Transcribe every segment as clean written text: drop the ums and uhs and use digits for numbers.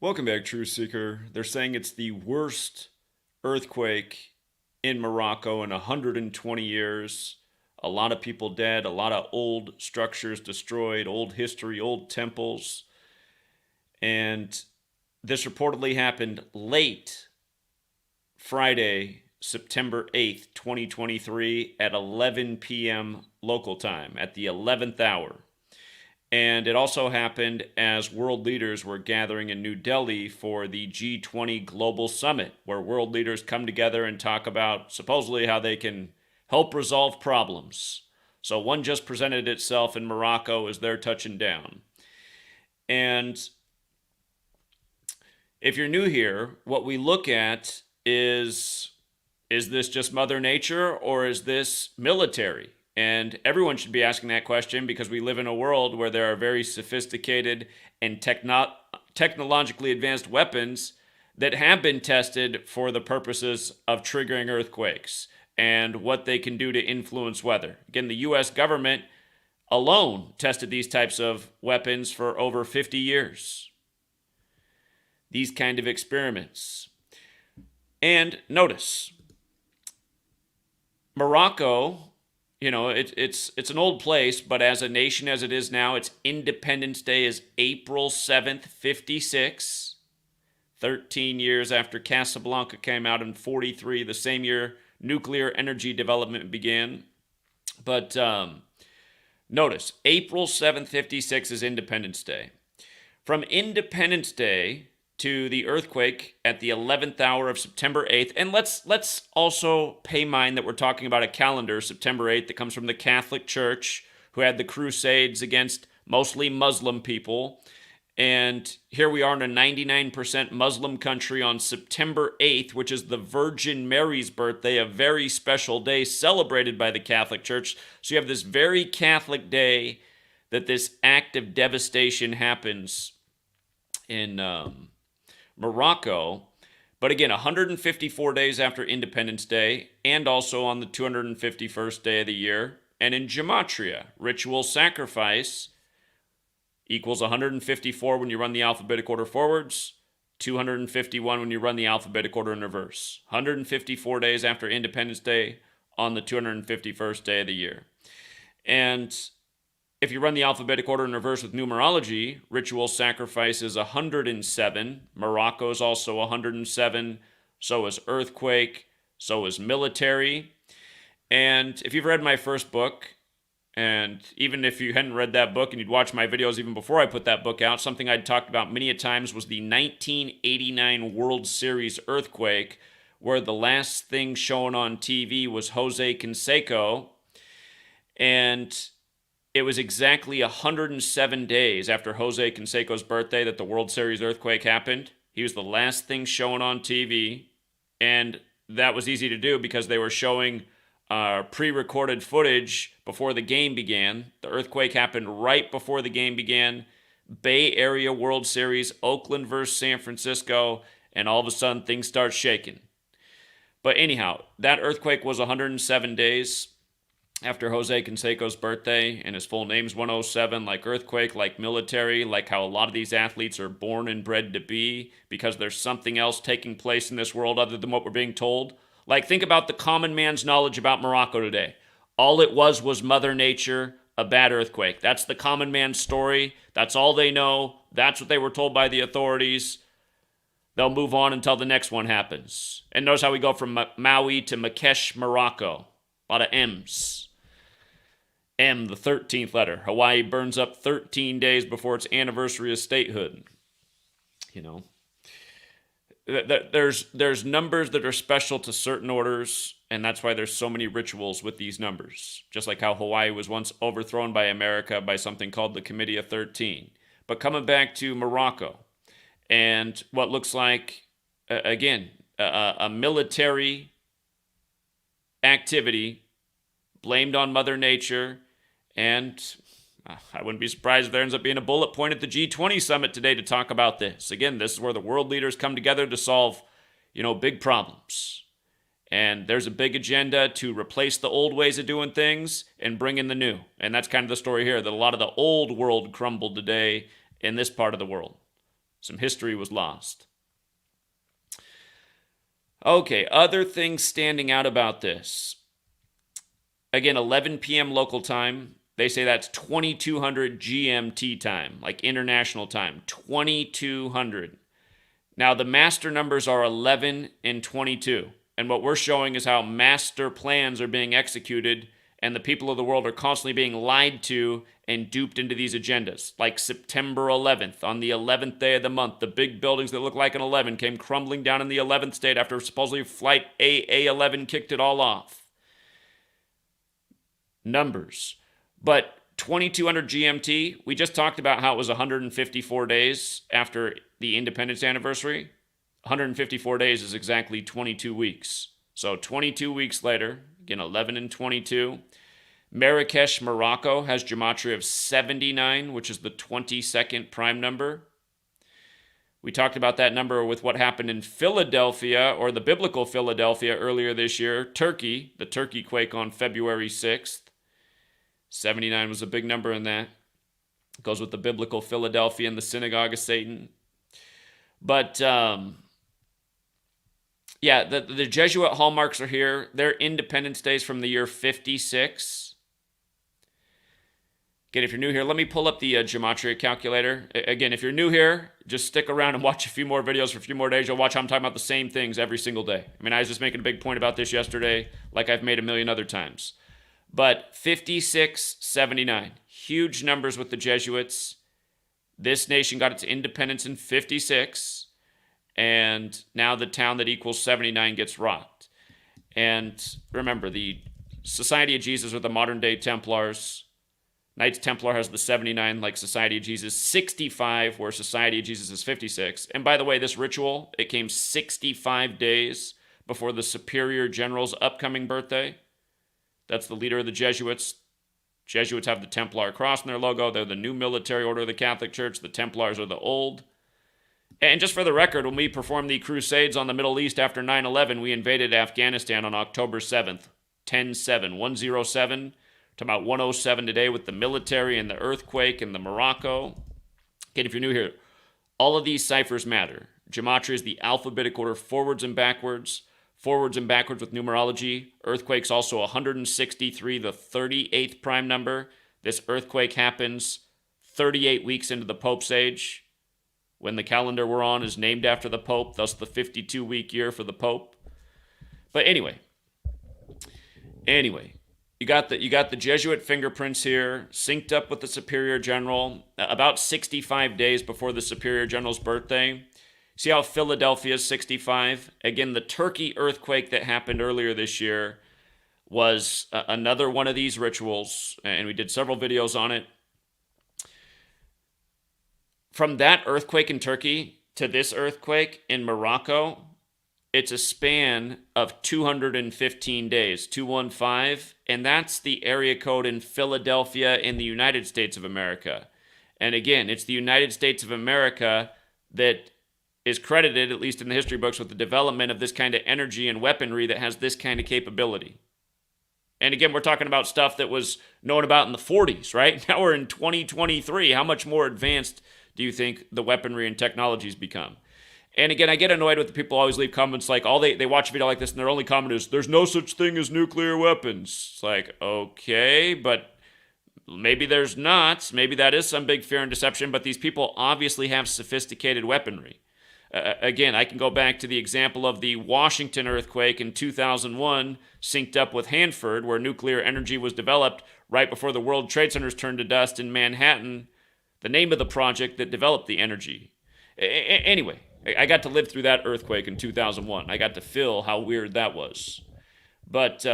Welcome back, Truth Seeker. They're saying it's the worst earthquake in Morocco in 120 years. A lot of people dead, a lot of old structures destroyed, old history, old temples. And this reportedly happened late Friday, September 8th, 2023, at 11 p.m. local time, at the 11th hour. And it also happened as world leaders were gathering in New Delhi for the G20 Global Summit, where world leaders come together and talk about supposedly how they can help resolve problems. So one just presented itself in Morocco as they're touching down. And if you're new here, what we look at is this just Mother Nature or is this military? And everyone should be asking that question because we live in a world where there are very sophisticated and technologically advanced weapons that have been tested for the purposes of triggering earthquakes and what they can do to influence weather. Again, the US government alone tested these types of weapons for over 50 years. These kind of experiments. And notice, Morocco, it's an old place, but as a nation as it is now, its Independence Day is April 7th, 56, 13 years after Casablanca came out in 43, the same year nuclear energy development began. But notice, April 7th, 56 is Independence Day. From Independence Day to the earthquake at the 11th hour of September 8th. And let's also pay mind that we're talking about a calendar, September 8th, that comes from the Catholic Church, who had the Crusades against mostly Muslim people. And here we are in a 99% Muslim country on September 8th, which is the Virgin Mary's birthday, a very special day celebrated by the Catholic Church. So you have this very Catholic day that this act of devastation happens in Morocco, but again, 154 days after Independence Day, and also on the 251st day of the year. And in Gematria, ritual sacrifice equals 154 when you run the alphabetic order forwards, 251 when you run the alphabetic order in reverse. 154 days after Independence Day on the 251st day of the year. And if you run the alphabetic order in reverse with numerology, ritual sacrifice is 107. Morocco is also 107. So is earthquake. So is military. And if you've read my first book, and even if you hadn't read that book and you'd watch my videos even before I put that book out, something I'd talked about many a times was the 1989 World Series earthquake, where the last thing shown on TV was Jose Canseco. And it was exactly 107 days after Jose Canseco's birthday that the World Series earthquake happened. He was the last thing shown on TV, and that was easy to do because they were showing pre-recorded footage before the game began. The earthquake happened right before the game began. Bay Area World Series, Oakland versus San Francisco, and all of a sudden things start shaking. But anyhow, that earthquake was 107 days after Jose Canseco's birthday, and his full name's 107, like earthquake, like military, like how a lot of these athletes are born and bred to be because there's something else taking place in this world other than what we're being told. Like, think about the common man's knowledge about Morocco today. All it was Mother Nature, a bad earthquake. That's the common man's story. That's all they know. That's what they were told by the authorities. They'll move on until the next one happens. And notice how we go from Maui to Marrakesh, Morocco. A lot of M's. M, the 13th letter. Hawaii burns up 13 days before its anniversary of statehood. There's numbers that are special to certain orders, and that's why there's so many rituals with these numbers. Just like how Hawaii was once overthrown by America by something called the Committee of 13. But coming back to Morocco, and what looks like, again, a military activity blamed on Mother Nature. And I wouldn't be surprised if there ends up being a bullet point at the G20 summit today to talk about this. Again, this is where the world leaders come together to solve, big problems. And there's a big agenda to replace the old ways of doing things and bring in the new. And that's kind of the story here, that a lot of the old world crumbled today in this part of the world. Some history was lost. Okay, other things standing out about this. Again, 11 p.m. local time. They say that's 2200 GMT time, like international time. 2200. Now, the master numbers are 11 and 22. And what we're showing is how master plans are being executed, and the people of the world are constantly being lied to and duped into these agendas. Like September 11th, on the 11th day of the month, the big buildings that look like an 11 came crumbling down in the 11th state after supposedly Flight AA11 kicked it all off. Numbers. But 2200 GMT, we just talked about how it was 154 days after the independence anniversary. 154 days is exactly 22 weeks. So 22 weeks later, again, 11 and 22. Marrakesh, Morocco has gematria of 79, which is the 22nd prime number. We talked about that number with what happened in Philadelphia, or the biblical Philadelphia, earlier this year. Turkey, the Turkey quake on February 6th. 79 was a big number in that. It goes with the biblical Philadelphia and the synagogue of Satan. But, yeah, the Jesuit hallmarks are here. Their independence days from the year 56. Again, if you're new here, let me pull up the Gematria calculator. Again, if you're new here, just stick around and watch a few more videos for a few more days. You'll watch how I'm talking about the same things every single day. I mean, I was just making a big point about this yesterday, like I've made a million other times. But 5679, huge numbers with the Jesuits. This nation got its independence in 56, and now the town that equals 79 gets rocked. And remember, the Society of Jesus are the modern-day Templars. Knights Templar has the 79, like Society of Jesus, 65, where Society of Jesus is 56. And by the way, this ritual, it came 65 days before the Superior General's upcoming birthday. That's the leader of the Jesuits. Jesuits have the Templar cross in their logo. They're the new military order of the Catholic Church. The Templars are the old. And just for the record, when we performed the Crusades on the Middle East after 9/11, we invaded Afghanistan on October 7th, 10/7, 107. To about 107 today with the military and the earthquake and the Morocco. Again, if you're new here, all of these ciphers matter. Gematria is the alphabetic order forwards and backwards with numerology. Earthquake's also 163, the 38th prime number. This earthquake happens 38 weeks into the Pope's age, when the calendar we're on is named after the Pope, thus the 52-week year for the Pope. But anyway, you got the Jesuit fingerprints here, synced up with the Superior General, about 65 days before the Superior General's birthday. See how Philadelphia is 65? Again, the Turkey earthquake that happened earlier this year was another one of these rituals, and we did several videos on it. From that earthquake in Turkey to this earthquake in Morocco, it's a span of 215 days, 215, and that's the area code in Philadelphia in the United States of America. And again, it's the United States of America that is credited, at least in the history books, with the development of this kind of energy and weaponry that has this kind of capability. And again, we're talking about stuff that was known about in the 40s, right? Now we're in 2023. How much more advanced do you think the weaponry and technologies become? And again, I get annoyed with the people who always leave comments like, they watch a video like this and their only comment is, there's no such thing as nuclear weapons. It's like, okay, but maybe there's not. Maybe that is some big fear and deception, but these people obviously have sophisticated weaponry. Again, I can go back to the example of the Washington earthquake in 2001, synced up with Hanford, where nuclear energy was developed right before the World Trade Centers turned to dust in Manhattan, the name of the project that developed the energy. Anyway, I got to live through that earthquake in 2001. I got to feel how weird that was. But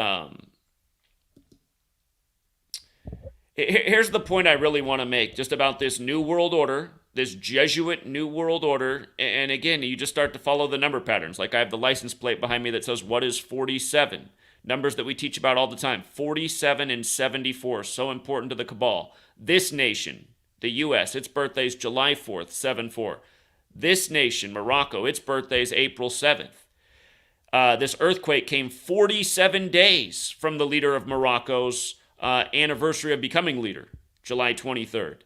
here's the point I really want to make just about this New World Order, this Jesuit New World Order. And again, you just start to follow the number patterns. Like I have the license plate behind me that says, what is 47? Numbers that we teach about all the time. 47 and 74, so important to the Cabal. This nation, the U.S., its birthday is July 4th, 7-4. This nation, Morocco, its birthday is April 7th. This earthquake came 47 days from the leader of Morocco's anniversary of becoming leader, July 23rd.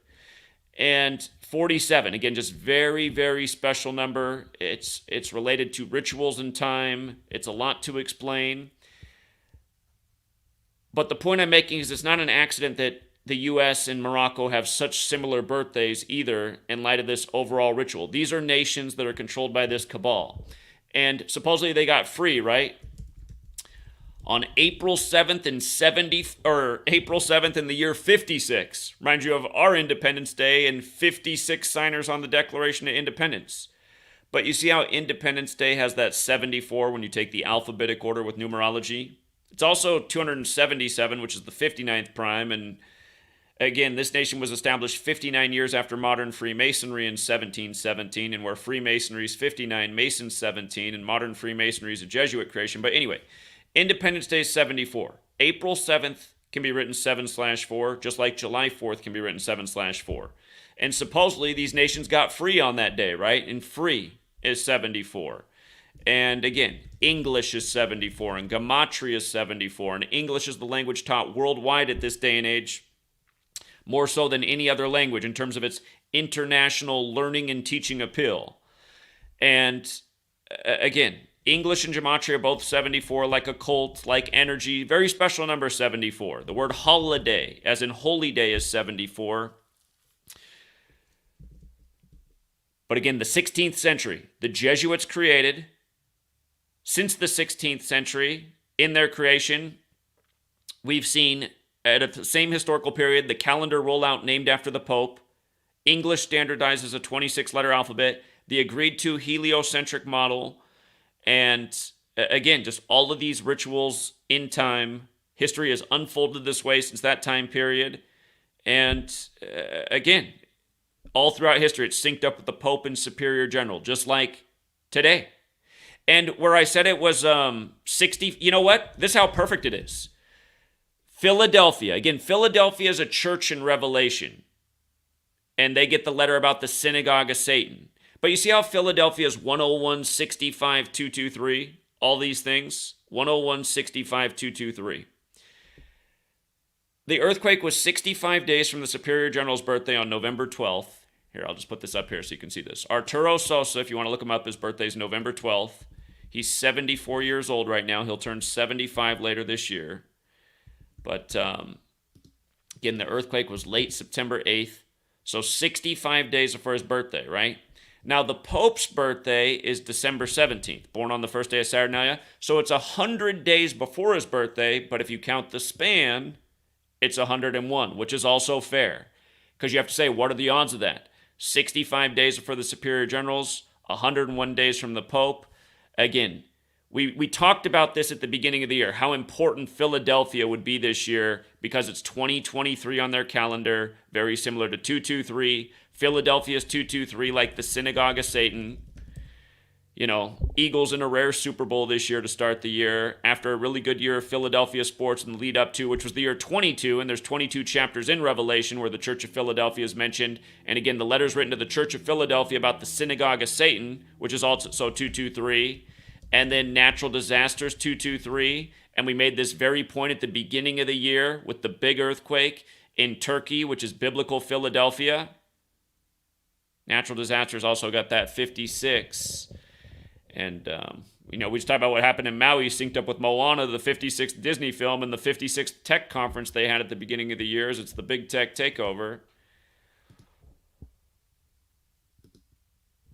And 47, again, just very, very special number. It's related to rituals and time. It's a lot to explain. But the point I'm making is it's not an accident that the US and Morocco have such similar birthdays either in light of this overall ritual. These are nations that are controlled by this cabal. And supposedly they got free, right? On April 7th April 7th in the year 56. Reminds you of our Independence Day and 56 signers on the Declaration of Independence. But you see how Independence Day has that 74 when you take the alphabetic order with numerology? It's also 277, which is the 59th prime, and again, this nation was established 59 years after modern Freemasonry in 1717, and where Freemasonry is 59, Masons 17, and modern Freemasonry is a Jesuit creation. But anyway, Independence Day is 74. April 7th can be written 7/4, just like July 4th can be written 7/4. And supposedly these nations got free on that day, right? And free is 74. And again, English is 74, and Gematria is 74, and English is the language taught worldwide at this day and age, more so than any other language in terms of its international learning and teaching appeal. And again, English and Gematria are both 74, like occult, like energy, very special number 74. The word holiday, as in holy day, is 74. But again, the 16th century, the Jesuits created. Since the 16th century, in their creation, we've seen at the same historical period the calendar rollout named after the Pope. English standardizes a 26-letter alphabet, the agreed-to heliocentric model, and again, just all of these rituals in time. History has unfolded this way since that time period. And again, all throughout history, it's synced up with the Pope and Superior General, just like today. And where I said it was 60, you know what? This is how perfect it is. Philadelphia. Again, Philadelphia is a church in Revelation. And they get the letter about the synagogue of Satan. But you see how Philadelphia is 101, 65, 223? All these things? 101, 65, 223. The earthquake was 65 days from the Superior General's birthday on November 12th. Here, I'll just put this up here so you can see this. Arturo Sosa, if you want to look him up, his birthday is November 12th. He's 74 years old right now. He'll turn 75 later this year. But again, the earthquake was late September 8th. So 65 days before his birthday, right? Now, the Pope's birthday is December 17th, born on the first day of Saturnalia. So it's 100 days before his birthday, but if you count the span, it's 101, which is also fair. Because you have to say, what are the odds of that? 65 days before the Superior Generals, 101 days from the Pope. Again, we talked about this at the beginning of the year, how important Philadelphia would be this year because it's 2023 on their calendar, very similar to 223. Philadelphia's 223, like the synagogue of Satan. You know, Eagles in a rare Super Bowl this year to start the year after a really good year of Philadelphia sports in the lead up to, which was the year 22, and there's 22 chapters in Revelation where the Church of Philadelphia is mentioned. And again, the letters written to the Church of Philadelphia about the synagogue of Satan, which is also 223, and then natural disasters 223. And we made this very point at the beginning of the year with the big earthquake in Turkey, which is biblical Philadelphia. Natural disasters also got that 56. And, we just talked about what happened in Maui, synced up with Moana, the 56th Disney film, and the 56th tech conference they had at the beginning of the year. It's the big tech takeover.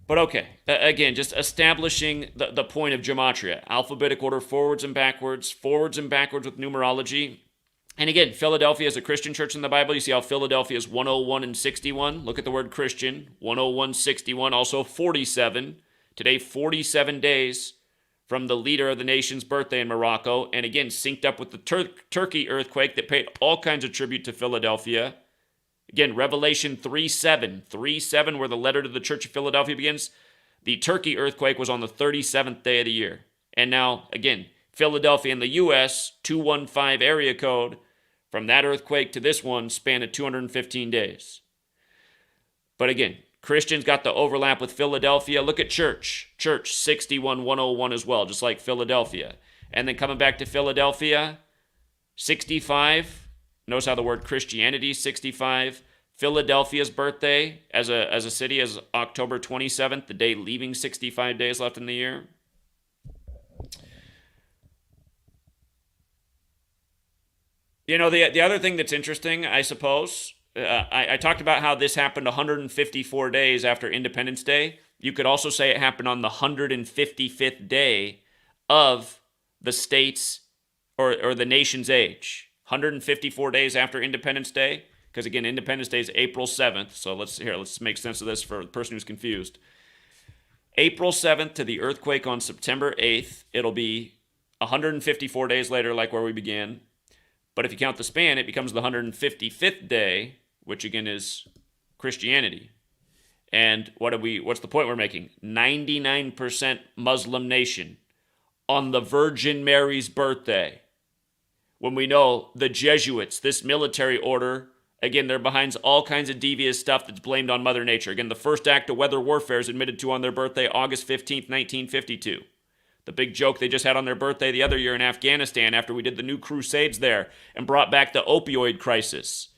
But okay, again, just establishing the point of gematria. Alphabetic order, forwards and backwards with numerology. And again, Philadelphia is a Christian church in the Bible. You see how Philadelphia is 101 and 61. Look at the word Christian. 101, 61, also 47. Today, 47 days from the leader of the nation's birthday in Morocco. And again, synced up with the Turkey earthquake that paid all kinds of tribute to Philadelphia. Again, Revelation 3:7. 3:7, where the letter to the Church of Philadelphia begins. The Turkey earthquake was on the 37th day of the year. And now, again, Philadelphia in the U.S., 215 area code. From that earthquake to this one, spanned 215 days. But again, Christians got the overlap with Philadelphia. Look at church. Church, 61-101 as well, just like Philadelphia. And then coming back to Philadelphia, 65. Notice how the word Christianity, 65. Philadelphia's birthday as a city is October 27th, the day leaving 65 days left in the year. You know, the other thing that's interesting, I suppose, I talked about how this happened 154 days after Independence Day. You could also say it happened on the 155th day of the state's or the nation's age. 154 days after Independence Day, because again, Independence Day is April 7th. So let's make sense of this for the person who's confused. April 7th to the earthquake on September 8th, it'll be 154 days later, like where we began. But if you count the span, it becomes the 155th day, which again is Christianity. And what's the point we're making? 99% Muslim nation on the Virgin Mary's birthday. When we know the Jesuits, this military order, again, they're behind all kinds of devious stuff that's blamed on Mother Nature. Again, the first act of weather warfare is admitted to on their birthday, August 15th, 1952. The big joke they just had on their birthday the other year in Afghanistan after we did the new Crusades there and brought back the opioid crisis.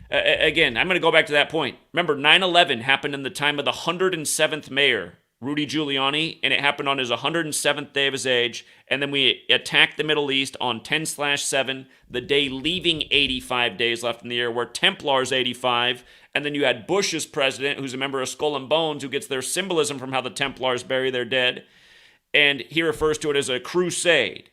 Again, I'm going to go back to that point. Remember, 9/11 happened in the time of the 107th mayor, Rudy Giuliani, and it happened on his 107th day of his age. And then we attacked the Middle East on 10/7, the day leaving 85 days left in the year, where Templars 85. And then you had Bush as president, who's a member of Skull and Bones, who gets their symbolism from how the Templars bury their dead. And he refers to it as a crusade.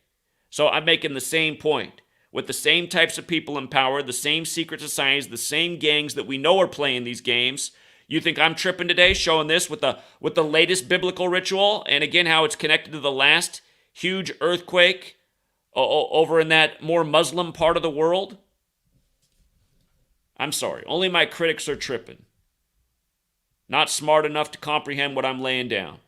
So I'm making the same point. With the same types of people in power, the same secret societies, the same gangs that we know are playing these games. You think I'm tripping today showing this with the latest biblical ritual? And again, how it's connected to the last huge earthquake over in that more Muslim part of the world? I'm sorry. Only my critics are tripping. Not smart enough to comprehend what I'm laying down.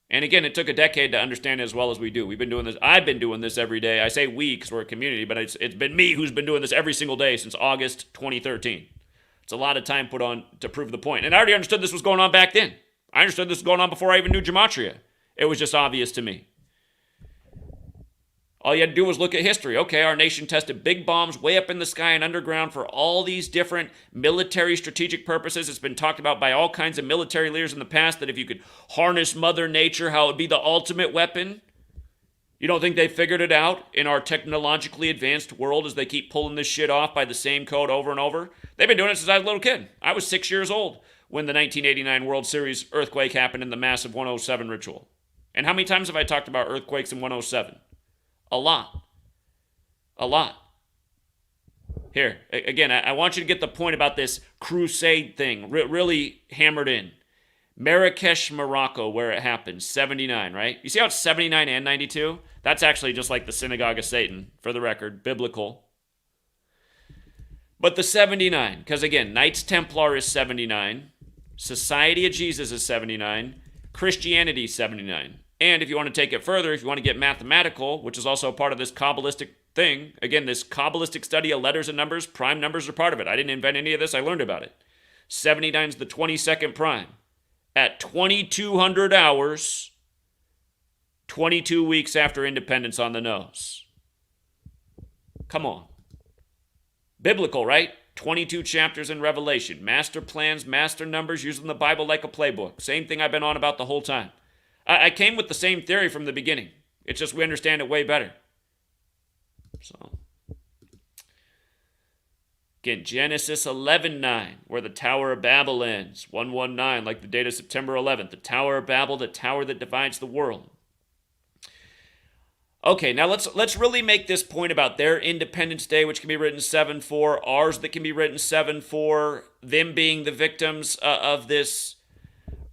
And again, it took a decade to understand it as well as we do. We've been doing this. I've been doing this every day. I say we because we're a community, but it's been me who's been doing this every single day since August 2013. It's a lot of time put on to prove the point. And I already understood this was going on back then. I understood this was going on before I even knew Gematria. It was just obvious to me. All you had to do was look at history. Okay, our nation tested big bombs way up in the sky and underground for all these different military strategic purposes. It's been talked about by all kinds of military leaders in the past that if you could harness Mother Nature, how it would be the ultimate weapon. You don't think they figured it out in our technologically advanced world as they keep pulling this shit off by the same code over and over? They've been doing it since I was a little kid. I was 6 years old when the 1989 World Series earthquake happened in the massive 107 ritual. And how many times have I talked about earthquakes in 107? A lot. A lot. Here, again, I want you to get the point about this crusade thing really hammered in. Marrakesh, Morocco, where it happened, 79, right? You see how it's 79 and 92? That's actually just like the Synagogue of Satan, for the record, biblical. But the 79, because again, Knights Templar is 79, Society of Jesus is 79, Christianity is 79. And if you want to take it further, if you want to get mathematical, which is also part of this Kabbalistic thing, again, this Kabbalistic study of letters and numbers, prime numbers are part of it. I didn't invent any of this, I learned about it. 79 is the 22nd prime. At 2200 hours, 22 weeks after independence on the nose. Come on. Biblical, right? 22 chapters in Revelation. Master plans, master numbers, using the Bible like a playbook. Same thing I've been on about the whole time. I came with the same theory from the beginning. It's just we understand it way better. So, again, Genesis 11:9, where the Tower of Babel ends. 119, like the date of September 11th. The Tower of Babel, the tower that divides the world. Okay, now let's really make this point about their Independence Day, which can be written 7-4, ours that can be written 7-4, them being the victims of this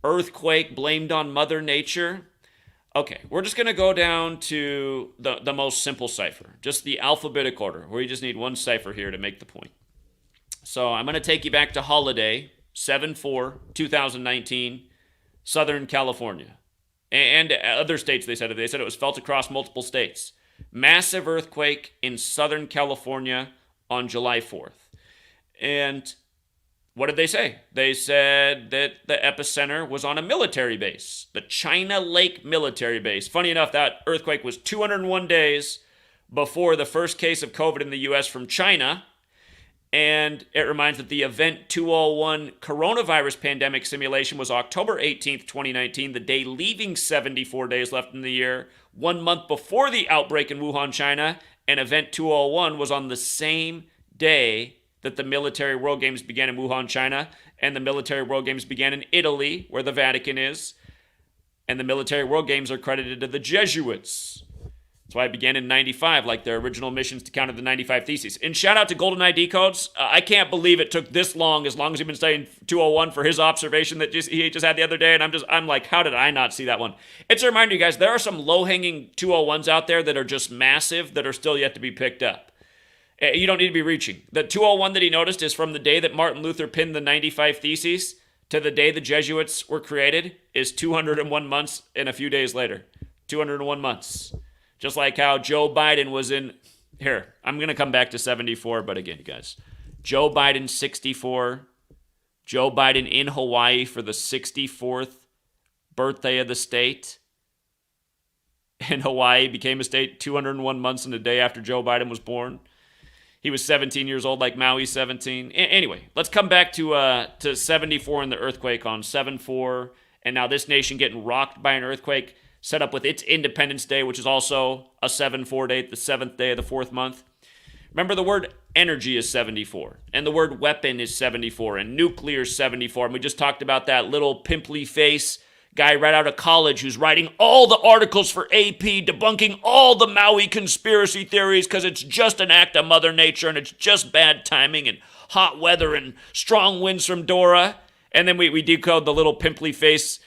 earthquake blamed on Mother Nature. Okay, we're just going to go down to the most simple cipher, just the alphabetic order, where you just need one cipher here to make the point. So I'm going to take you back to holiday, 7/4/2019, Southern California. And other states, they said it was felt across multiple states. Massive earthquake in Southern California on July 4th. And what did they say? They said that the epicenter was on a military base, the China Lake military base. Funny enough, that earthquake was 201 days before the first case of COVID in the U.S. from China. And it reminds that the Event 201 coronavirus pandemic simulation was October 18th, 2019, the day leaving 74 days left in the year, 1 month before the outbreak in Wuhan, China. And Event 201 was on the same day that the Military World Games began in Wuhan, China. And the Military World Games began in Italy, where the Vatican is. And the Military World Games are credited to the Jesuits. That's why it began in 95, like their original missions to counter the 95 Theses. And shout out to Golden ID Codes. I can't believe it took this long, as long as he's been studying 201 for his observation that he just had the other day. And I'm like, how did I not see that one? It's a reminder, you guys, there are some low-hanging 201s out there that are just massive that are still yet to be picked up. You don't need to be reaching. The 201 that he noticed is from the day that Martin Luther penned the 95 Theses to the day the Jesuits were created is 201 months and a few days later. 201 months. Just like how Joe Biden was in, here, I'm going to come back to 74, but again, you guys, Joe Biden 64, Joe Biden in Hawaii for the 64th birthday of the state, and Hawaii became a state 201 months and a day after Joe Biden was born. He was 17 years old, like Maui's 17. Anyway, let's come back to 74 and the earthquake on 7/4, and now this nation getting rocked by an earthquake, set up with its Independence Day, which is also a 7/4 date, the 7th day of the 4th month. Remember, the word energy is 74, and the word weapon is 74, and nuclear is 74. And we just talked about that little pimply face guy right out of college who's writing all the articles for AP, debunking all the Maui conspiracy theories because it's just an act of Mother Nature, and it's just bad timing, and hot weather, and strong winds from Dora. And then we decode the little pimply face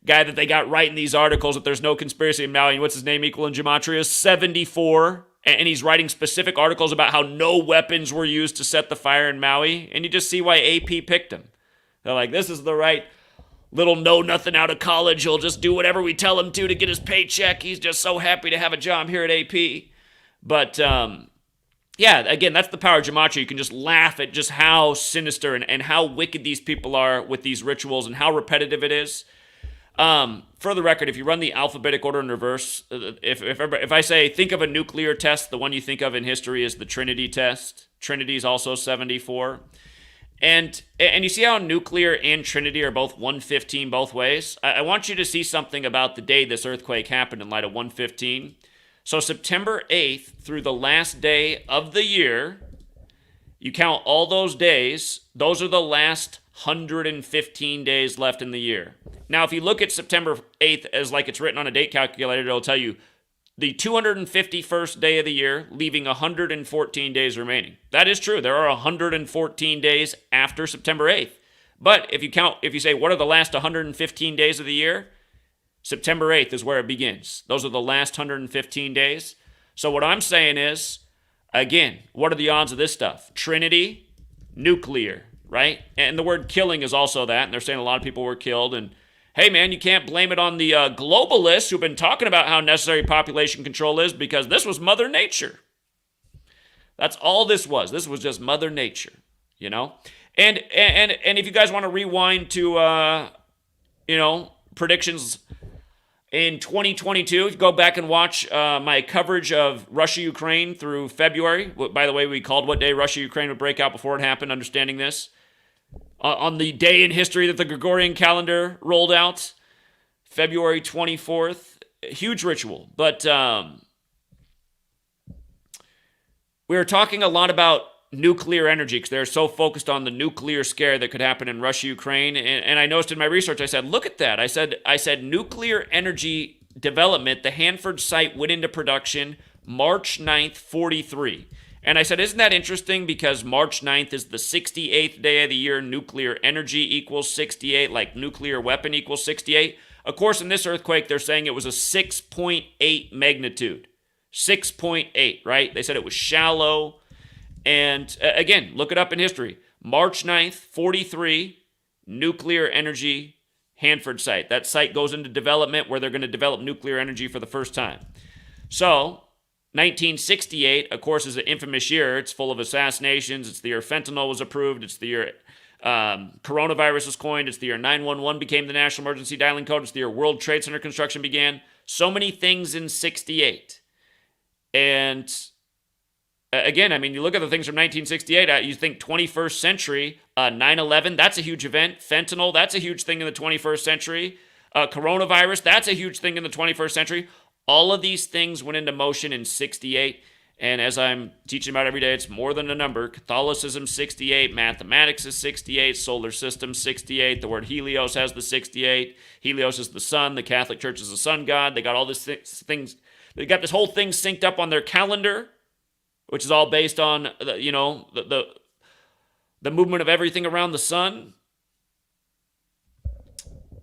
guy that they got right in these articles that there's no conspiracy in Maui. And what's his name equal in Gematria? 74. And he's writing specific articles about how no weapons were used to set the fire in Maui. And you just see why AP picked him. They're like, this is the right little know-nothing out of college. He'll just do whatever we tell him to get his paycheck. He's just so happy to have a job here at AP. But, yeah, again, that's the power of Gematria. You can just laugh at just how sinister and how wicked these people are with these rituals and how repetitive it is. For the record, if you run the alphabetic order in reverse, if I say think of a nuclear test, the one you think of in history is the Trinity test. Trinity is also 74. And you see how nuclear and Trinity are both 115 both ways? I want you to see something about the day this earthquake happened in light of 115. So September 8th through the last day of the year, you count all those days, those are the last 115 days left in the year. Now, if you look at September 8th as like it's written on a date calculator, it'll tell you the 251st day of the year, leaving 114 days remaining. That is true. There are 114 days after September 8th. But if you say, what are the last 115 days of the year? September 8th is where it begins. Those are the last 115 days. So what I'm saying is, again, what are the odds of this stuff? Trinity, nuclear, right? And the word killing is also that, and they're saying a lot of people were killed. And hey, man, you can't blame it on the globalists who've been talking about how necessary population control is, because this was Mother Nature. That's all this was. This was just Mother Nature, you know? And if you guys want to rewind to, predictions in 2022, go back and watch my coverage of Russia-Ukraine through February. By the way, we called what day Russia-Ukraine would break out before it happened, understanding this. On the day in history that the Gregorian calendar rolled out, February 24th. Huge ritual. But we were talking a lot about nuclear energy because they're so focused on the nuclear scare that could happen in Russia, Ukraine. And I noticed in my research, I said, look at that. I said nuclear energy development, the Hanford site went into production March 9th, 43. And I said, isn't that interesting? Because March 9th is the 68th day of the year. Nuclear energy equals 68, like nuclear weapon equals 68. Of course, in this earthquake, they're saying it was a 6.8 magnitude. 6.8, right? They said it was shallow. And again, look it up in history. March 9th, 43, nuclear energy Hanford site. That site goes into development where they're going to develop nuclear energy for the first time. So 1968, of course, is an infamous year. It's full of assassinations. It's the year fentanyl was approved. It's the year coronavirus was coined. It's the year 911 became the national emergency dialing code. It's the year World Trade Center construction began. So many things in 68. And Again, I mean, you look at the things from 1968, you think 21st century, 9/11, that's a huge event. Fentanyl, that's a huge thing in the 21st century. Coronavirus, that's a huge thing in the 21st century. All of these things went into motion in 68. And as I'm teaching about every day, it's more than a number. Catholicism, 68. Mathematics is 68. Solar system, 68. The word Helios has the 68. Helios is the sun. The Catholic Church is the sun god. They got all these things. They got this whole thing synced up on their calendar, which is all based on, the movement of everything around the sun.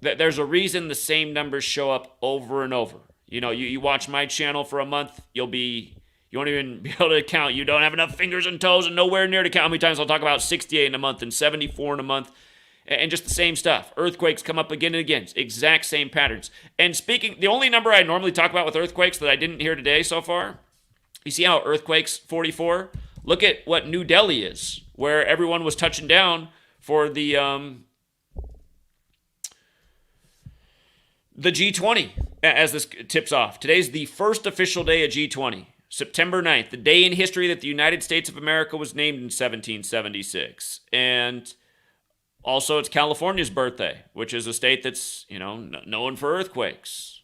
There's a reason the same numbers show up over and over. You watch my channel for a month, you won't even be able to count. You don't have enough fingers and toes and nowhere near to count how many times I'll talk about 68 in a month and 74 in a month and just the same stuff. Earthquakes come up again and again. Exact same patterns. And the only number I normally talk about with earthquakes that I didn't hear today so far, you see how earthquakes 44? Look at what New Delhi is, where everyone was touching down for the G20 as this tips off. Today's the first official day of G20. September 9th, the day in history that the United States of America was named in 1776. And also it's California's birthday, which is a state that's, known for earthquakes.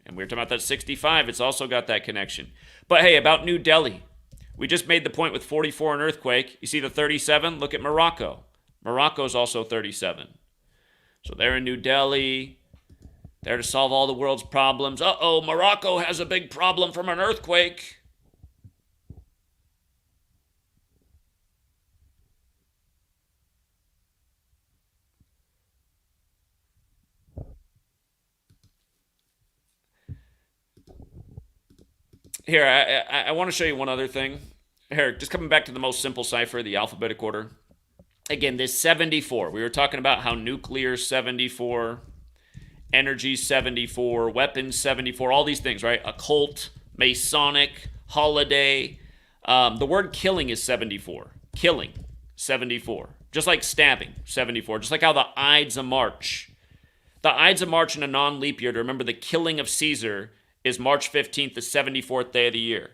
And we were talking about that 65. It's also got that connection. But hey, about New Delhi. We just made the point with 44 an earthquake. You see the 37? Look at Morocco. Morocco's also 37. So they're in New Delhi. There to solve all the world's problems. Uh-oh, Morocco has a big problem from an earthquake. Here, I want to show you one other thing. Here, just coming back to the most simple cipher, the alphabetic order. Again, this 74. We were talking about how nuclear 74, energy 74, weapons 74, all these things, right? Occult, Masonic, holiday. The word killing is 74. Killing, 74. Just like stabbing, 74. Just like how the Ides of March. The Ides of March in a non-leap year, to remember the killing of Caesar, is March 15th, the 74th day of the year.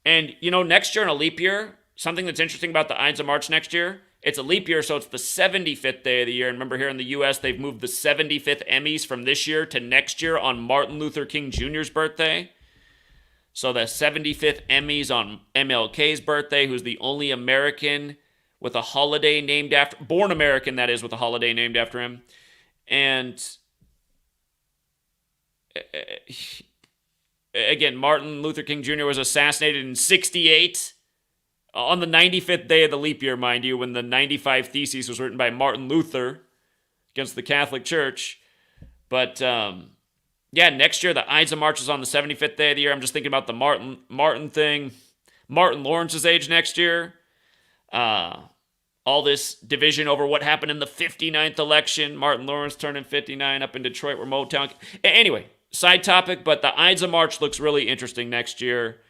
And, next year in a leap year, something that's interesting about the Ides of March next year, it's a leap year, so it's the 75th day of the year. And remember, here in the U.S., they've moved the 75th Emmys from this year to next year on Martin Luther King Jr.'s birthday. So the 75th Emmys on MLK's birthday, who's the only American with a holiday named after, born American, that is, with a holiday named after him. And again, Martin Luther King Jr. was assassinated in 68, on the 95th day of the leap year, mind you, when the 95 Theses was written by Martin Luther against the Catholic Church. But, next year, the Ides of March is on the 75th day of the year. I'm just thinking about the Martin thing. Martin Lawrence's age next year. All this division over what happened in the 59th election. Martin Lawrence turning 59 up in Detroit, where Motown. Anyway, side topic, but the Ides of March looks really interesting next year.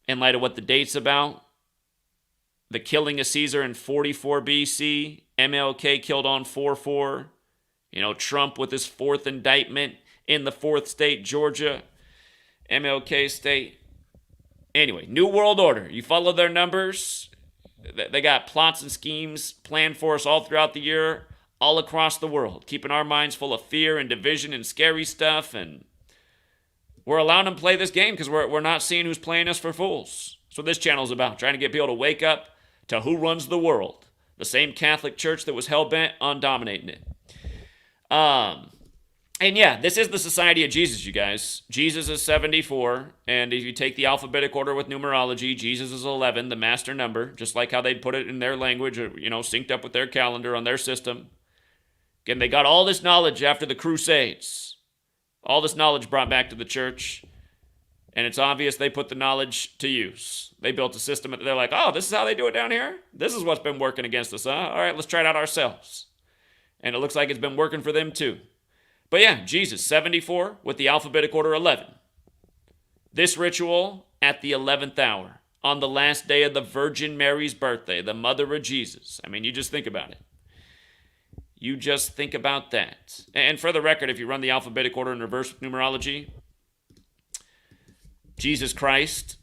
In light of what the date's about. The killing of Caesar in 44 BC. MLK killed on 4/4. Trump with his fourth indictment in the fourth state, Georgia. MLK state. Anyway, New World Order. You follow their numbers. They got plots and schemes planned for us all throughout the year, all across the world, keeping our minds full of fear and division and scary stuff. And we're allowing them to play this game because we're not seeing who's playing us for fools. That's what this channel's about, trying to get people to wake up to who runs the world. The same Catholic Church that was hell-bent on dominating it. And yeah, this is the Society of Jesus, you guys. Jesus is 74, and if you take the alphabetic order with numerology, Jesus is 11, the master number, just like how they'd put it in their language, synced up with their calendar on their system. Again, they got all this knowledge after the Crusades. All this knowledge brought back to the church, and it's obvious they put the knowledge to use. They built a system, and they're like, oh, this is how they do it down here? This is what's been working against us, huh? All right, let's try it out ourselves. And it looks like it's been working for them too. But yeah, Jesus, 74, with the alphabetic order 11. This ritual at the 11th hour, on the last day of the Virgin Mary's birthday, the mother of Jesus. I mean, you just think about it. You just think about that. And for the record, if you run the alphabetic order in reverse with numerology, Jesus Christ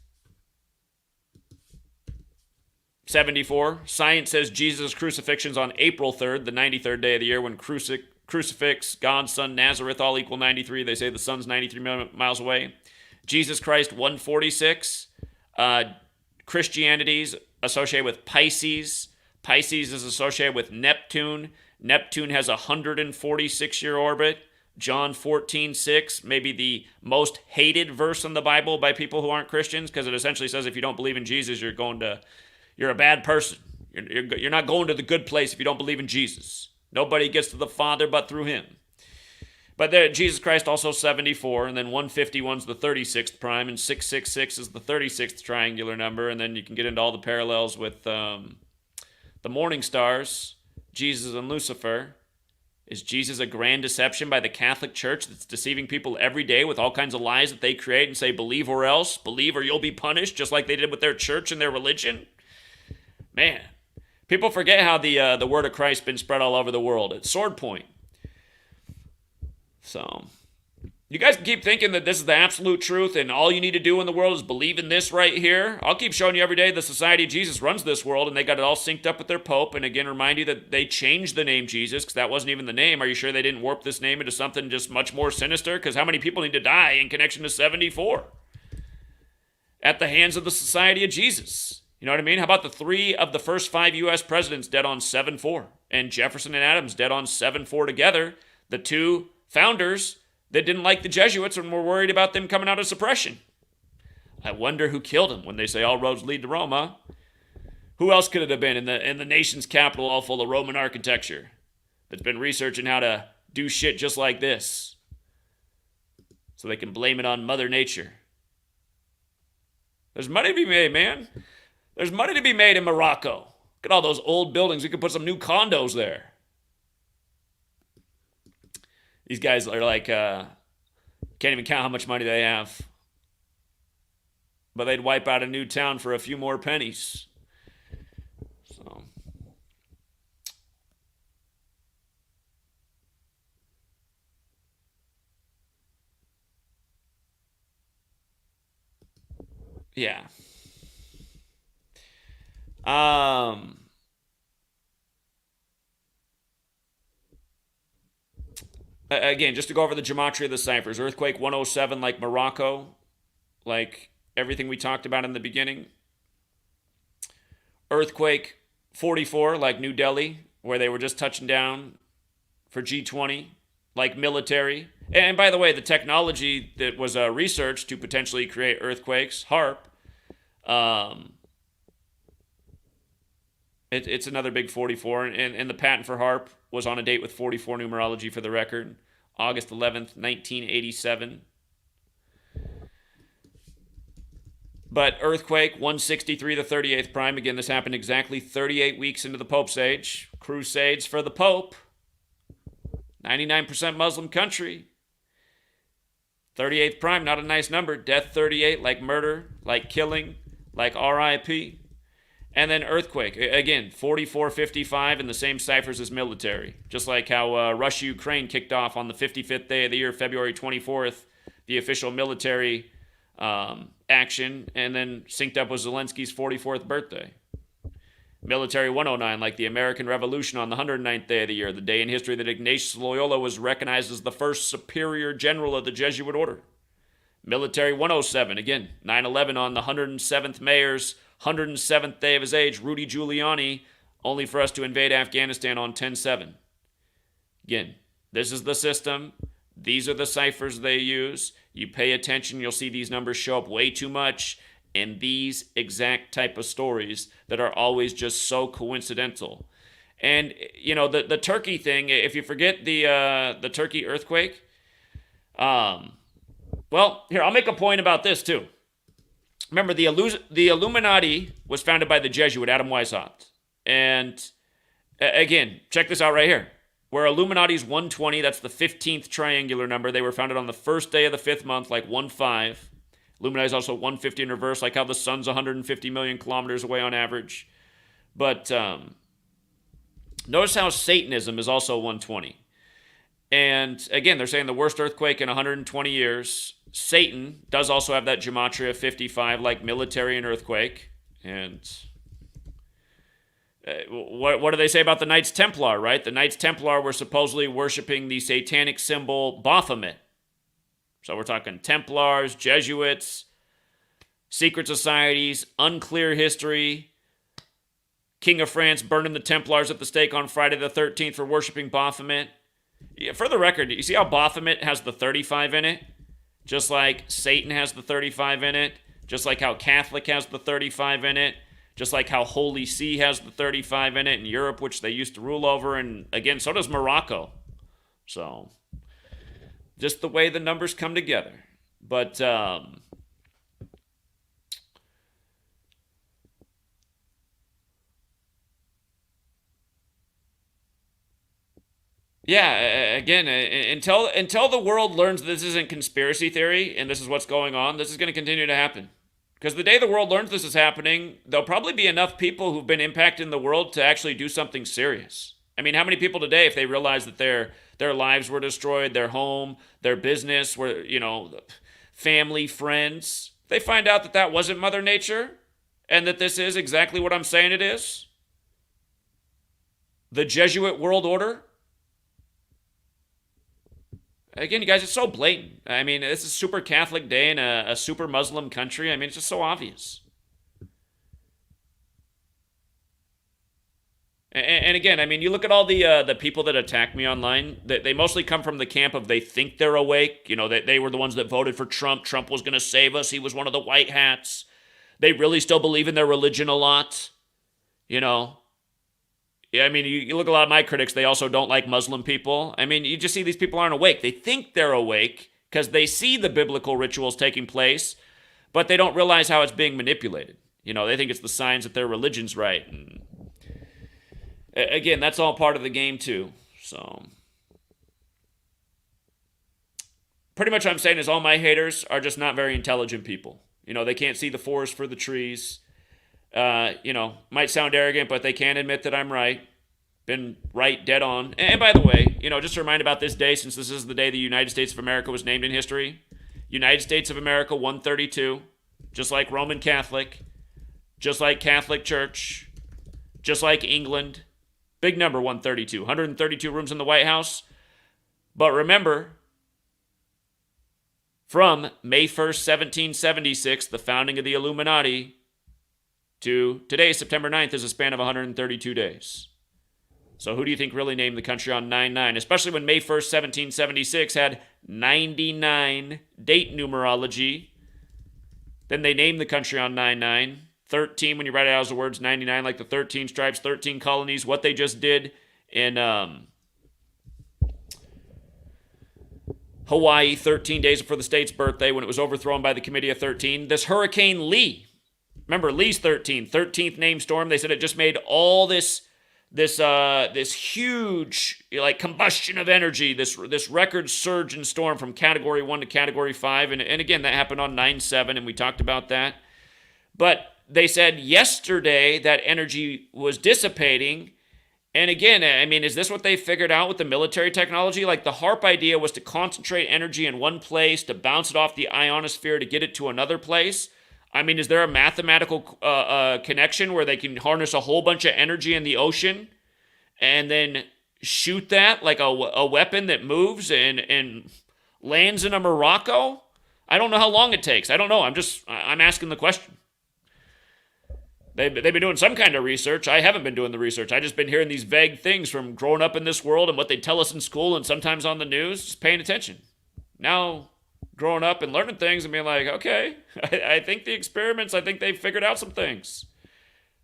74. Science says Jesus' crucifixion's on April 3rd, the 93rd day of the year, when crucifix, God's son, Nazareth, all equal 93. They say the sun's 93 miles away. Jesus Christ, 146. Christianity's associated with Pisces. Pisces is associated with Neptune. Neptune has a 146-year orbit. John 14:6, maybe the most hated verse in the Bible by people who aren't Christians, because it essentially says if you don't believe in Jesus, you're a bad person. You're not going to the good place if you don't believe in Jesus. Nobody gets to the Father but through him. But there, Jesus Christ also 74, and then 151's the 36th prime, and 666 is the 36th triangular number, and then you can get into all the parallels with the morning stars, Jesus and Lucifer. Is Jesus a grand deception by the Catholic Church that's deceiving people every day with all kinds of lies that they create and say, believe or else, believe or you'll be punished, just like they did with their church and their religion? Man, people forget how the word of Christ has been spread all over the world at sword point. So, you guys can keep thinking that this is the absolute truth and all you need to do in the world is believe in this right here. I'll keep showing you every day the Society of Jesus runs this world and they got it all synced up with their Pope. And again, remind you that they changed the name Jesus because that wasn't even the name. Are you sure they didn't warp this name into something just much more sinister? Because how many people need to die in connection to 74? At the hands of the Society of Jesus. You know what I mean? How about the 3 of the first 5 U.S. presidents dead on 7-4? And Jefferson and Adams dead on 7-4 together. The 2 founders that didn't like the Jesuits and were worried about them coming out of suppression. I wonder who killed them when they say all roads lead to Rome, huh? Who else could it have been in the nation's capital all full of Roman architecture that's been researching how to do shit just like this so they can blame it on Mother Nature? There's money to be made, man. There's money to be made in Morocco. Look at all those old buildings. We could put some new condos there. These guys are like, can't even count how much money they have. But they'd wipe out a new town for a few more pennies. So. Yeah. Again, just to go over the gematria of the ciphers. Earthquake 107 like Morocco, like everything we talked about in the beginning. Earthquake 44 like New Delhi, where they were just touching down for G20, like military. And by the way, the technology that was researched to potentially create earthquakes, HAARP, it's another big 44. And the patent for HAARP was on a date with 44 numerology for the record, August 11th, 1987. But earthquake 163, the 38th prime. Again, this happened exactly 38 weeks into the Pope's age. Crusades for the Pope. 99% Muslim country. 38th prime, not a nice number. Death 38, like murder, like killing, like RIP. And then earthquake, again, 4455 in the same ciphers as military. Just like how Russia-Ukraine kicked off on the 55th day of the year, February 24th, the official military action, and then synced up with Zelensky's 44th birthday. Military 109, like the American Revolution on the 109th day of the year, the day in history that Ignatius Loyola was recognized as the first superior general of the Jesuit order. Military 107, again, 9/11 on the 107th mayor's 107th day of his age, Rudy Giuliani, only for us to invade Afghanistan on 10/7. Again, this is the system. These are the ciphers they use. You pay attention, you'll see these numbers show up way too much in these exact type of stories that are always just so coincidental. And, you know, the Turkey thing, if you forget the Turkey earthquake, well, here, I'll make a point about this too. Remember, the Illuminati was founded by the Jesuit, Adam Weishaupt. And again, check this out right here. Where Illuminati's 120, that's the 15th triangular number. They were founded on the first day of the 5th month, like 1-5. Illuminati's also 150 in reverse, like how the sun's 150 million kilometers away on average. But notice how Satanism is also 120. And again, they're saying the worst earthquake in 120 years. Satan does also have that gematria 55, like military and earthquake. And What do they say about the Knights Templar, right? The Knights Templar were supposedly worshiping the satanic symbol Baphomet. So we're talking Templars, Jesuits, secret societies, unclear history. King of France burning the Templars at the stake on Friday the 13th for worshiping Baphomet. Yeah, for the record, you see how Baphomet has the 35 in it? Just like Satan has the 35 in it. Just like how Catholic has the 35 in it. Just like how Holy See has the 35 in it in Europe, which they used to rule over. And again, so does Morocco. So, just the way the numbers come together. But, yeah, again, until the world learns this isn't conspiracy theory and this is what's going on, this is going to continue to happen. Because the day the world learns this is happening, there'll probably be enough people who've been impacted in the world to actually do something serious. I mean, how many people today, if they realize that their lives were destroyed, their home, their business, were, family, friends, they find out that that wasn't Mother Nature and that this is exactly what I'm saying it is? The Jesuit world order? Again, you guys, it's so blatant. I mean, this is super Catholic day in a super Muslim country. I mean, it's just so obvious. And again, I mean, you look at all the people that attack me online. They mostly come from the camp of they think they're awake. They were the ones that voted for Trump. Trump was going to save us. He was one of the white hats. They really still believe in their religion a lot. Yeah, I mean, you look at a lot of my critics, they also don't like Muslim people. I mean, you just see these people aren't awake. They think they're awake because they see the biblical rituals taking place, but they don't realize how it's being manipulated. They think it's the signs that their religion's right. And again, that's all part of the game too. So pretty much what I'm saying is all my haters are just not very intelligent people. They can't see the forest for the trees. Might sound arrogant, but they can admit that I'm right. Been right dead on. And by the way, just a reminder about this day, since this is the day the United States of America was named in history. United States of America 132, just like Roman Catholic, just like Catholic Church, just like England. Big number 132, 132 rooms in the White House. But remember, from May 1st, 1776, the founding of the Illuminati, to today, September 9th, is a span of 132 days. So who do you think really named the country on 9-9? Especially when May 1st, 1776 had 99 date numerology. Then they named the country on 9-9. 13, when you write it out as the words 99, like the 13 stripes, 13 colonies, what they just did in Hawaii 13 days before the state's birthday when it was overthrown by the Committee of 13. This Hurricane Lee. Remember, Lee's 13th named storm. They said it just made all this huge combustion of energy, this record surge in storm from Category 1 to Category 5. And again, that happened on 9/7, and we talked about that. But they said yesterday that energy was dissipating. And again, I mean, is this what they figured out with the military technology? Like the HAARP idea was to concentrate energy in one place, to bounce it off the ionosphere, to get it to another place. I mean, is there a mathematical connection where they can harness a whole bunch of energy in the ocean and then shoot that like a weapon that moves and lands in a Morocco? I don't know how long it takes. I don't know. I'm asking the question. They've been doing some kind of research. I haven't been doing the research. I've just been hearing these vague things from growing up in this world and what they tell us in school and sometimes on the news, just paying attention. Now, growing up and learning things and being like, okay, I think the experiments, I think they figured out some things.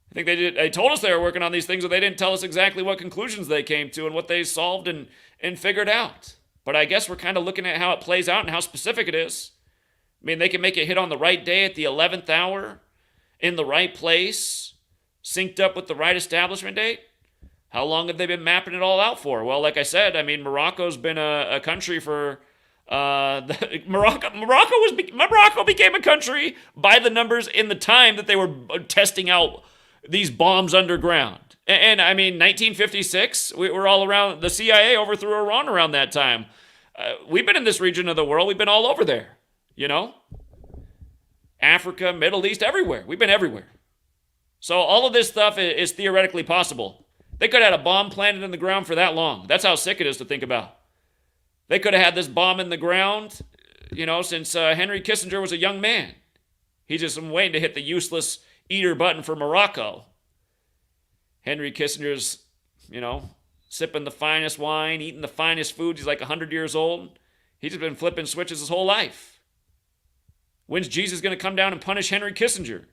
I think they told us they were working on these things, but they didn't tell us exactly what conclusions they came to and what they solved and figured out. But I guess we're kind of looking at how it plays out and how specific it is. I mean, they can make it hit on the right day at the 11th hour, in the right place, synced up with the right establishment date. How long have they been mapping it all out for? Well, like I said, I mean, Morocco's been a country for... Morocco became a country by the numbers in the time that they were testing out these bombs underground. And I mean, 1956, we were all around, the CIA overthrew Iran around that time. We've been in this region of the world. We've been all over there, Africa, Middle East, everywhere. We've been everywhere. So all of this stuff is theoretically possible. They could have had a bomb planted in the ground for that long. That's how sick it is to think about. They could have had this bomb in the ground, since Henry Kissinger was a young man. He's just waiting to hit the useless eater button for Morocco. Henry Kissinger's, sipping the finest wine, eating the finest foods. He's like 100 years old. He's just been flipping switches his whole life. When's Jesus going to come down and punish Henry Kissinger?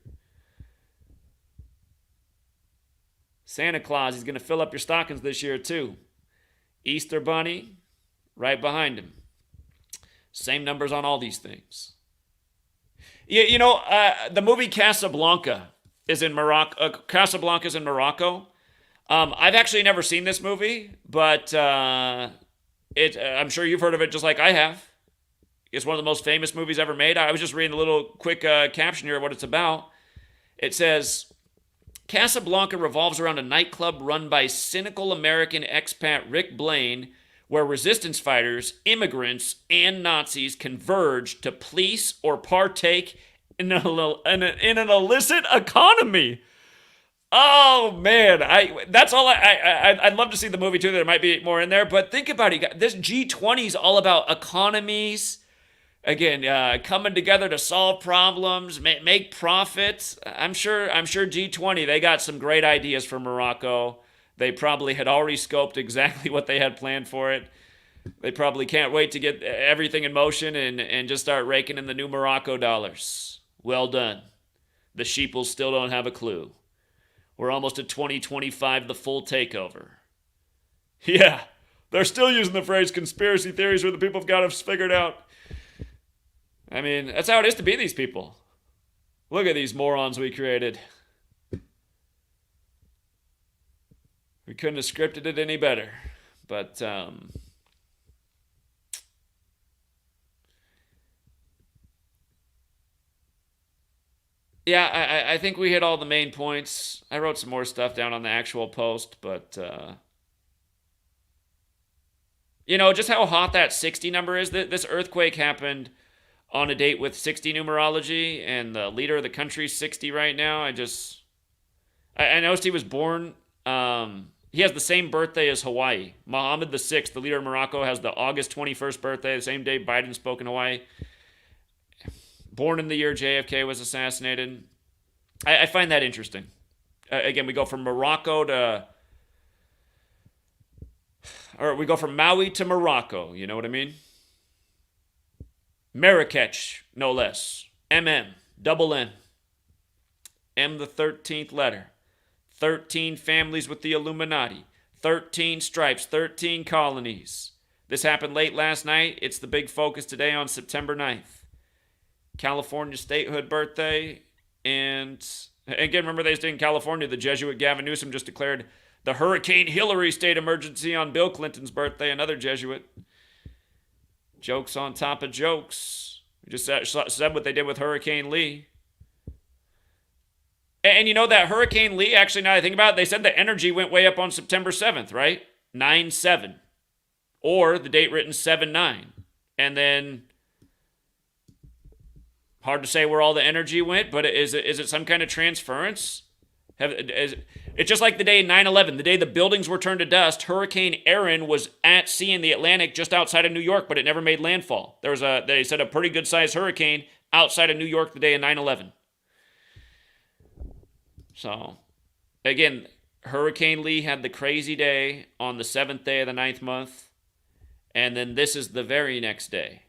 Santa Claus, he's going to fill up your stockings this year too. Easter Bunny, right behind him. Same numbers on all these things. The movie Casablanca is in Morocco. Casablanca is in Morocco. I've actually never seen this movie, but I'm sure you've heard of it just like I have. It's one of the most famous movies ever made. I was just reading a little quick caption here of what it's about. It says, Casablanca revolves around a nightclub run by cynical American expat Rick Blaine, where resistance fighters, immigrants, and Nazis converge to police or partake in an illicit economy. Oh man, that's all. I'd love to see the movie too. There might be more in there, but think about it. This G20 is all about economies. Again, coming together to solve problems, make profits. I'm sure G20, they got some great ideas for Morocco. They probably had already scoped exactly what they had planned for it. They probably can't wait to get everything in motion and just start raking in the new Morocco dollars. Well done. The sheeple still don't have a clue. We're almost at 2025, the full takeover. Yeah, they're still using the phrase conspiracy theories where the people have got us figured out. I mean, that's how it is to be these people. Look at these morons we created. We couldn't have scripted it any better. But, yeah, I think we hit all the main points. I wrote some more stuff down on the actual post, but, just how hot that 60 number is. This earthquake happened on a date with 60 numerology, and the leader of the country's 60 right now. I noticed he was born, he has the same birthday as Hawaii. Mohammed VI, the leader of Morocco, has the August 21st birthday, the same day Biden spoke in Hawaii. Born in the year JFK was assassinated. I find that interesting. Again, we go from Maui to Morocco, you know what I mean? Marrakech, no less. double M. M the 13th letter. 13 families with the Illuminati. 13 stripes, 13 colonies. This happened late last night. It's the big focus today on September 9th. California statehood birthday. And again, remember they stayed in California. The Jesuit Gavin Newsom just declared the Hurricane Hillary state emergency on Bill Clinton's birthday. Another Jesuit. Jokes on top of jokes. We just said what they did with Hurricane Lee. And that Hurricane Lee, actually, now that I think about it, they said the energy went way up on September 7th, right? 9/7. Or the date written 7/9. And then, hard to say where all the energy went, but is it some kind of transference? It's just like the day 9/11, the day the buildings were turned to dust. Hurricane Erin was at sea in the Atlantic just outside of New York, but it never made landfall. They said a pretty good sized hurricane outside of New York the day of 9/11. So, again, Hurricane Lee had the crazy day on the 7th day of the 9th month, and then this is the very next day.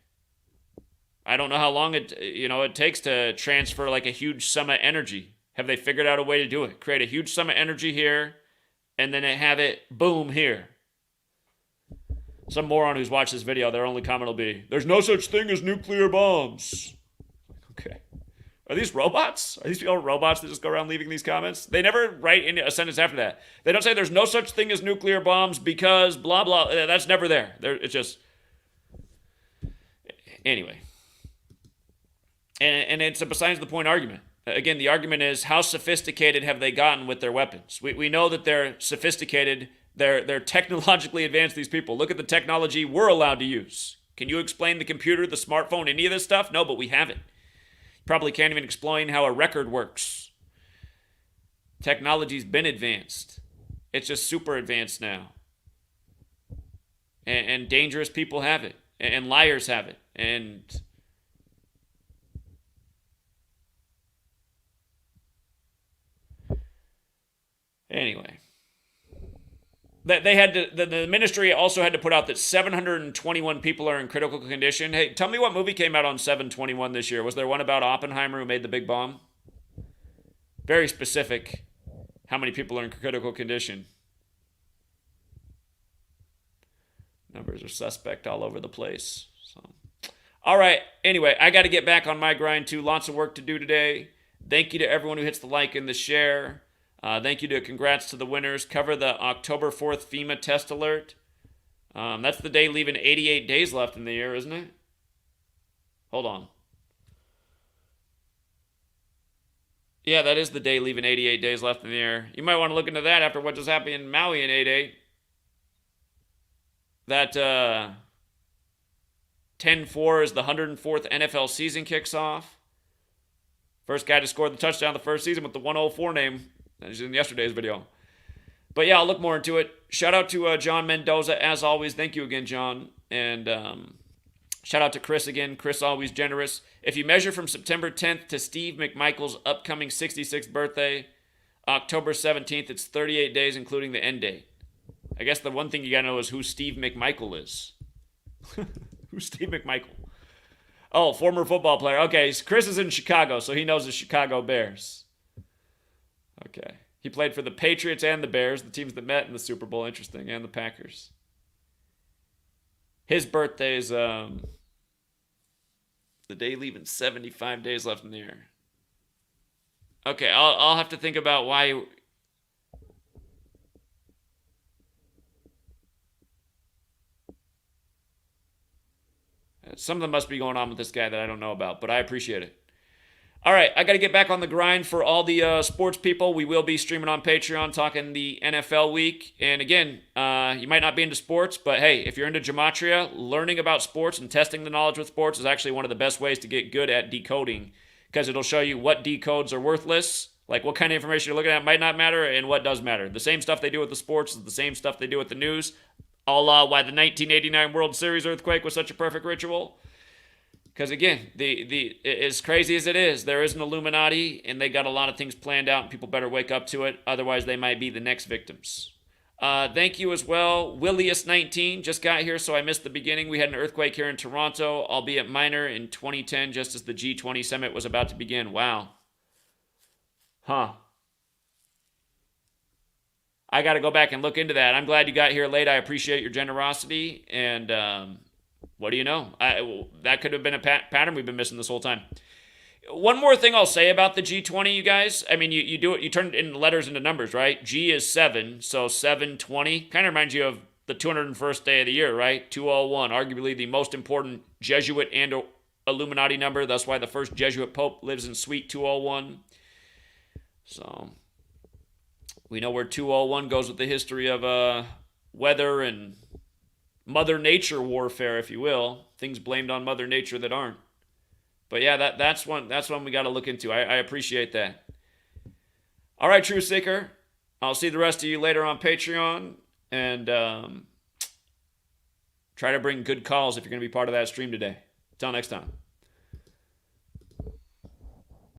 I don't know how long it takes to transfer like a huge sum of energy. Have they figured out a way to do it? Create a huge sum of energy here, and then have it boom here. Some moron who's watched this video, their only comment will be, "There's no such thing as nuclear bombs." Okay. Are these robots? Are these people robots that just go around leaving these comments? They never write in a sentence after that. They don't say there's no such thing as nuclear bombs because blah, blah. That's never there. It's just... Anyway. And it's a besides the point argument. Again, the argument is how sophisticated have they gotten with their weapons? We know that they're sophisticated. They're technologically advanced, these people. Look at the technology we're allowed to use. Can you explain the computer, the smartphone, any of this stuff? No, but we have it. Probably can't even explain how a record works. Technology's been advanced. It's just super advanced now. And dangerous people have it. And liars have it. And anyway, they had to, the ministry also had to put out that 721 people are in critical condition. Hey, tell me what movie came out on 721 this year. Was there one about Oppenheimer who made the big bomb? Very specific how many people are in critical condition. Numbers are suspect all over the place. So, all right. Anyway, I got to get back on my grind too. Lots of work to do today. Thank you to everyone who hits the like and the share. Thank you to congrats to the winners. Cover the October 4th FEMA test alert. That's the day leaving 88 days left in the year, isn't it? Hold on. Yeah, that is the day leaving 88 days left in the year. You might want to look into that after what just happened in Maui in 8-8. That 10-4 is the 104th NFL season kicks off. First guy to score the touchdown the first season with the 104 name. That was in yesterday's video. But yeah, I'll look more into it. Shout out to John Mendoza, as always. Thank you again, John. And shout out to Chris again. Chris, always generous. If you measure from September 10th to Steve McMichael's upcoming 66th birthday, October 17th, it's 38 days, including the end date. I guess the one thing you got to know is who Steve McMichael is. Who's Steve McMichael? Oh, former football player. Okay, Chris is in Chicago, so he knows the Chicago Bears. Okay. He played for the Patriots and the Bears, the teams that met in the Super Bowl. Interesting. And the Packers. His birthday is the day leaving 75 days left in the year. Okay, I'll have to think about why. Something must be going on with this guy that I don't know about, but I appreciate it. All right, I got to get back on the grind for all the sports people. We will be streaming on Patreon, talking the NFL week. And again, you might not be into sports, but hey, if you're into Gematria, learning about sports and testing the knowledge with sports is actually one of the best ways to get good at decoding, because it'll show you what decodes are worthless, like what kind of information you're looking at might not matter, and what does matter. The same stuff they do with the sports is the same stuff they do with the news. A la why the 1989 World Series earthquake was such a perfect ritual. Because again, the as crazy as it is, there is an Illuminati, and they got a lot of things planned out, and people better wake up to it. Otherwise, they might be the next victims. Thank you as well. Willius19 just got here, so I missed the beginning. We had an earthquake here in Toronto, albeit minor, in 2010, just as the G20 summit was about to begin. Wow. Huh. I got to go back and look into that. I'm glad you got here late. I appreciate your generosity. And what do you know? That could have been a pattern we've been missing this whole time. One more thing I'll say about the G20, you guys. I mean, you do it. You turn it in letters into numbers, right? G is 7, so 720. Kind of reminds you of the 201st day of the year, right? 201, arguably the most important Jesuit and Illuminati number. That's why the first Jesuit Pope lives in Suite 201. So we know where 201 goes with the history of weather and Mother Nature warfare, if you will. Things blamed on Mother Nature that aren't. But yeah, that's one we got to look into. I appreciate that. All right, True Seeker. I'll see the rest of you later on Patreon. And try to bring good calls if you're going to be part of that stream today. Until next time.